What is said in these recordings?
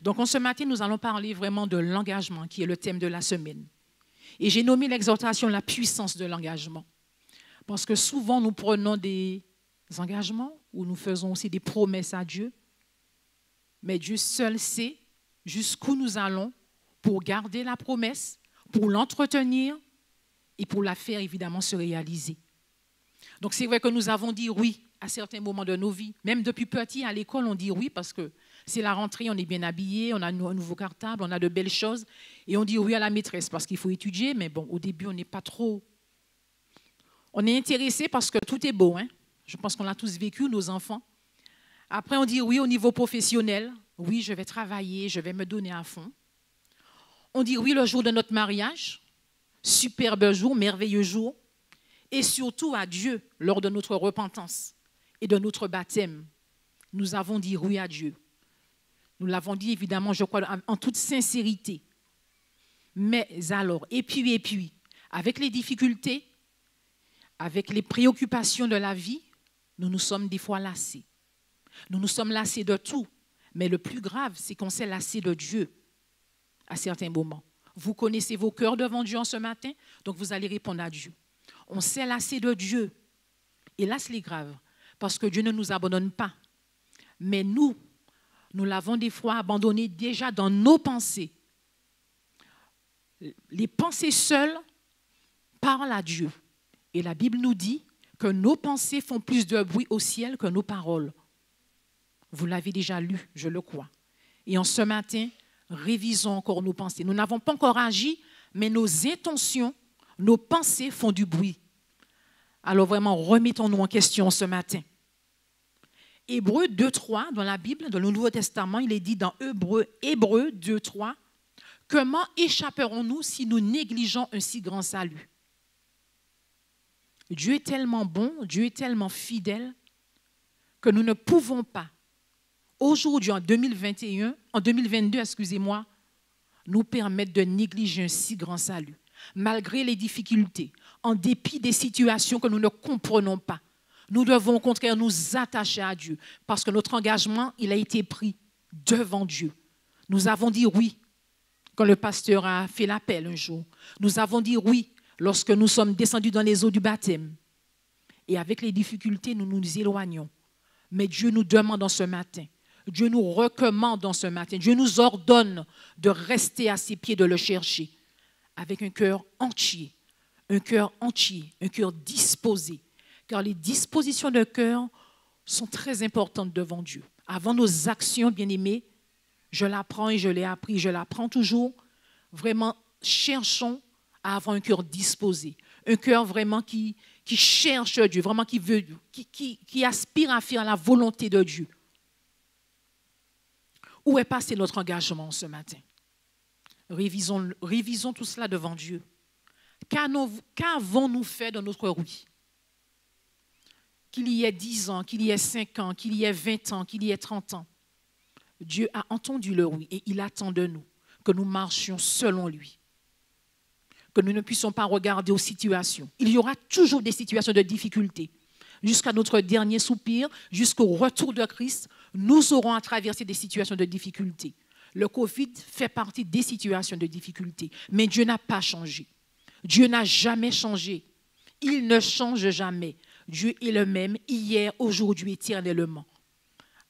Donc, en ce matin, nous allons parler vraiment de l'engagement, qui est le thème de la semaine. Et j'ai nommé l'exhortation la puissance de l'engagement. Parce que souvent, nous prenons des engagements ou nous faisons aussi des promesses à Dieu. Mais Dieu seul sait jusqu'où nous allons pour garder la promesse, pour l'entretenir et pour la faire évidemment se réaliser. Donc, c'est vrai que nous avons dit oui à certains moments de nos vies. Même depuis petit, à l'école, on dit oui parce que c'est la rentrée, on est bien habillé, on a un nouveau cartable, on a de belles choses. Et on dit oui à la maîtresse parce qu'il faut étudier. Mais bon, au début, on n'est pas trop... On est intéressé parce que tout est beau. Hein? Je pense qu'on l'a tous vécu, nos enfants. Après, on dit oui au niveau professionnel. Oui, je vais travailler, je vais me donner à fond. On dit oui le jour de notre mariage. Superbe jour, merveilleux jour. Et surtout à Dieu lors de notre repentance et de notre baptême. Nous avons dit oui à Dieu. Nous l'avons dit évidemment, je crois, en toute sincérité. Mais alors, et puis, avec les difficultés, avec les préoccupations de la vie, nous nous sommes des fois lassés. Nous nous sommes lassés de tout. Mais le plus grave, c'est qu'on s'est lassé de Dieu à certains moments. Vous connaissez vos cœurs devant Dieu en ce matin, donc vous allez répondre à Dieu. On s'est lassé de Dieu. Et là, c'est grave, parce que Dieu ne nous abandonne pas. Mais nous l'avons des fois abandonné déjà dans nos pensées. Les pensées seules parlent à Dieu. Et la Bible nous dit que nos pensées font plus de bruit au ciel que nos paroles. Vous l'avez déjà lu, je le crois. Et en ce matin, révisons encore nos pensées. Nous n'avons pas encore agi, mais nos intentions, nos pensées font du bruit. Alors vraiment, remettons-nous en question ce matin. Hébreux 2.3, dans la Bible, dans le Nouveau Testament, il est dit dans Hébreux 2.3, « Comment échapperons-nous si nous négligeons un si grand salut ?» Dieu est tellement bon, Dieu est tellement fidèle, que nous ne pouvons pas, aujourd'hui en 2022, nous permettre de négliger un si grand salut. Malgré les difficultés, en dépit des situations que nous ne comprenons pas, nous devons au contraire nous attacher à Dieu parce que notre engagement, il a été pris devant Dieu. Nous avons dit oui quand le pasteur a fait l'appel un jour. Nous avons dit oui lorsque nous sommes descendus dans les eaux du baptême. Et avec les difficultés, nous nous éloignons. Mais Dieu nous demande en ce matin, Dieu nous recommande en ce matin, Dieu nous ordonne de rester à ses pieds, de le chercher avec un cœur entier, un cœur disposé. Car les dispositions de cœur sont très importantes devant Dieu. Avant nos actions, bien-aimés, je l'apprends et je l'ai appris, je l'apprends toujours. Vraiment, cherchons à avoir un cœur disposé, un cœur vraiment qui cherche Dieu, vraiment qui aspire à faire la volonté de Dieu. Où est passé notre engagement ce matin? Révisons tout cela devant Dieu. Qu'avons-nous fait de notre oui? Qu'il y ait 10 ans, qu'il y ait 5 ans, qu'il y ait 20 ans, qu'il y ait 30 ans. Dieu a entendu le oui et il attend de nous que nous marchions selon lui. Que nous ne puissions pas regarder aux situations. Il y aura toujours des situations de difficulté. Jusqu'à notre dernier soupir, jusqu'au retour de Christ, nous aurons à traverser des situations de difficulté. Le Covid fait partie des situations de difficulté. Mais Dieu n'a pas changé. Dieu n'a jamais changé. Il ne change jamais. Dieu est le même hier, aujourd'hui, éternellement.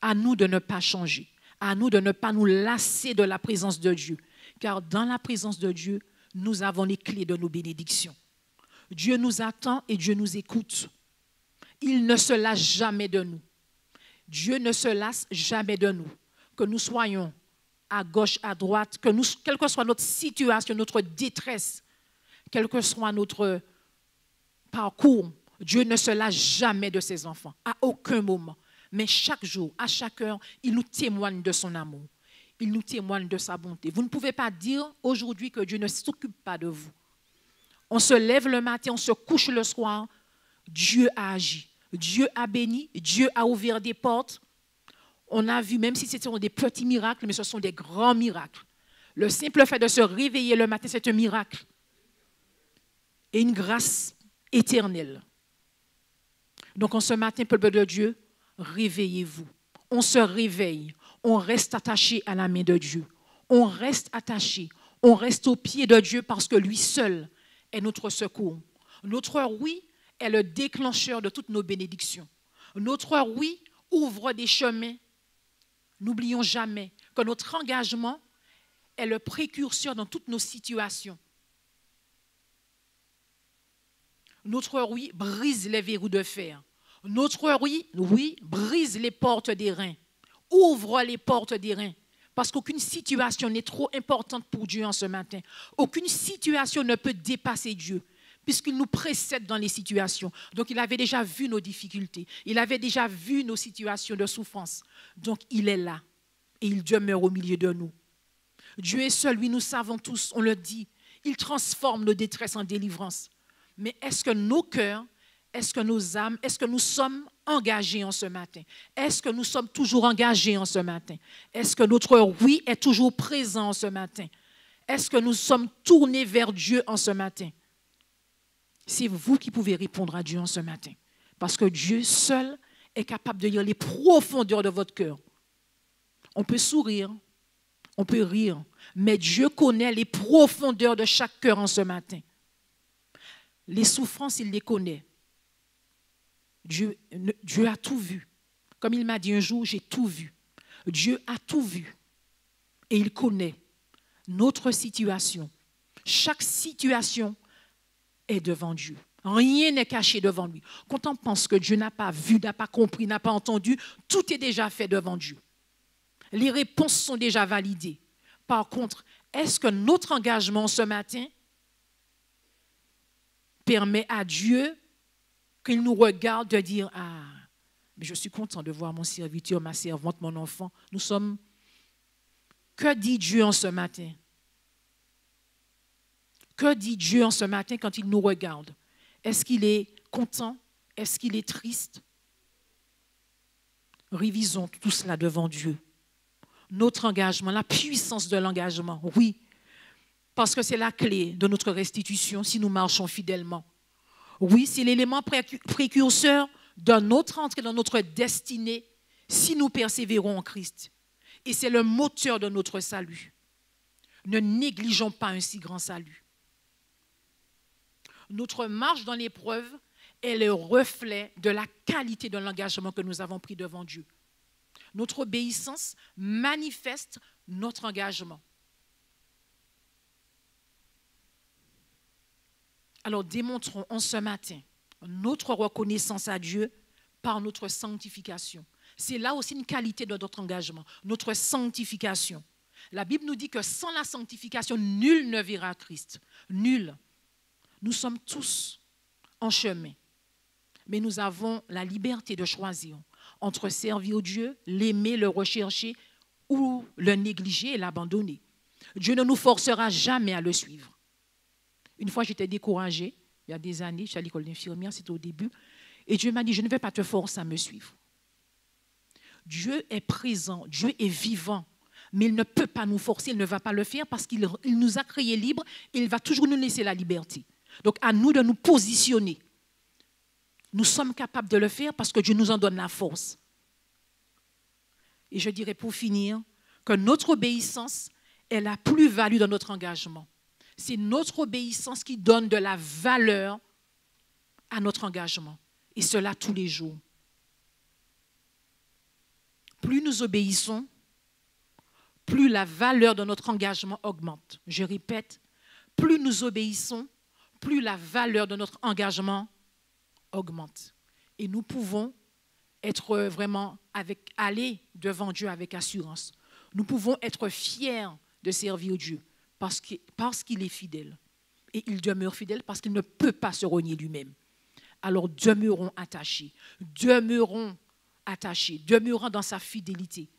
À nous de ne pas changer. À nous de ne pas nous lasser de la présence de Dieu. Car dans la présence de Dieu, nous avons les clés de nos bénédictions. Dieu nous attend et Dieu nous écoute. Il ne se lasse jamais de nous. Dieu ne se lasse jamais de nous. Que nous soyons à gauche, à droite, quelle que soit notre situation, notre détresse, quel que soit notre parcours, Dieu ne se lasse jamais de ses enfants, à aucun moment. Mais chaque jour, à chaque heure, il nous témoigne de son amour. Il nous témoigne de sa bonté. Vous ne pouvez pas dire aujourd'hui que Dieu ne s'occupe pas de vous. On se lève le matin, on se couche le soir. Dieu a agi. Dieu a béni. Dieu a ouvert des portes. On a vu, même si ce sont des petits miracles, mais ce sont des grands miracles. Le simple fait de se réveiller le matin, c'est un miracle. Et une grâce éternelle. Donc, en ce matin, peuple de Dieu, réveillez-vous. On se réveille. on reste attaché à la main de Dieu. On reste attaché, on reste au pied de Dieu parce que lui seul est notre secours. Notre oui est le déclencheur de toutes nos bénédictions. Notre oui ouvre des chemins. N'oublions jamais que notre engagement est le précurseur dans toutes nos situations. Notre oui brise les verrous de fer. Notre oui brise les portes des reins. Ouvre les portes des reins. Parce qu'aucune situation n'est trop importante pour Dieu en ce matin. Aucune situation ne peut dépasser Dieu, puisqu'il nous précède dans les situations. Donc, il avait déjà vu nos difficultés. Il avait déjà vu nos situations de souffrance. Donc, il est là et il demeure au milieu de nous. Dieu est seul, lui, nous savons tous, on le dit. Il transforme nos détresses en délivrance. Mais est-ce que nos cœurs, est-ce que nos âmes, est-ce que nous sommes engagés en ce matin? Est-ce que nous sommes toujours engagés en ce matin? Est-ce que notre oui est toujours présent en ce matin? Est-ce que nous sommes tournés vers Dieu en ce matin? C'est vous qui pouvez répondre à Dieu en ce matin. Parce que Dieu seul est capable de lire les profondeurs de votre cœur. On peut sourire, on peut rire, mais Dieu connaît les profondeurs de chaque cœur en ce matin. Les souffrances, il les connaît. Dieu a tout vu. Comme il m'a dit un jour, j'ai tout vu. Dieu a tout vu. Et il connaît notre situation. Chaque situation est devant Dieu. Rien n'est caché devant lui. Quand on pense que Dieu n'a pas vu, n'a pas compris, n'a pas entendu, tout est déjà fait devant Dieu. Les réponses sont déjà validées. Par contre, est-ce que notre engagement ce matin permet à Dieu qu'il nous regarde de dire « Ah, mais je suis content de voir mon serviteur, ma servante, mon enfant. » Nous sommes... Que dit Dieu en ce matin? Que dit Dieu en ce matin quand il nous regarde? Est-ce qu'il est content? Est-ce qu'il est triste? Révisons tout cela devant Dieu. Notre engagement, la puissance de l'engagement, oui, parce que c'est la clé de notre restitution si nous marchons fidèlement. Oui, c'est l'élément précurseur de notre entrée dans notre destinée si nous persévérons en Christ. Et c'est le moteur de notre salut. Ne négligeons pas un si grand salut. Notre marche dans l'épreuve est le reflet de la qualité de l'engagement que nous avons pris devant Dieu. Notre obéissance manifeste notre engagement. Alors démontrons en ce matin notre reconnaissance à Dieu par notre sanctification. C'est là aussi une qualité de notre engagement, notre sanctification. La Bible nous dit que sans la sanctification, nul ne verra Christ. Nul. Nous sommes tous en chemin, mais nous avons la liberté de choisir entre servir Dieu, l'aimer, le rechercher ou le négliger et l'abandonner. Dieu ne nous forcera jamais à le suivre. Une fois, j'étais découragée, il y a des années, je suis à l'école d'infirmière, c'était au début, et Dieu m'a dit, je ne vais pas te forcer à me suivre. Dieu est présent, Dieu est vivant, mais il ne peut pas nous forcer, il ne va pas le faire parce qu'il nous a créés libres, il va toujours nous laisser la liberté. Donc, à nous de nous positionner. Nous sommes capables de le faire parce que Dieu nous en donne la force. Et je dirais pour finir que notre obéissance est la plus-value de notre engagement. C'est notre obéissance qui donne de la valeur à notre engagement. Et cela tous les jours. Plus nous obéissons, plus la valeur de notre engagement augmente. Je répète, plus nous obéissons, plus la valeur de notre engagement augmente. Et nous pouvons être vraiment aller devant Dieu avec assurance. Nous pouvons être fiers de servir Dieu parce qu'il est fidèle. Et il demeure fidèle parce qu'il ne peut pas se renier lui-même. Alors demeurons attachés, demeurons dans sa fidélité.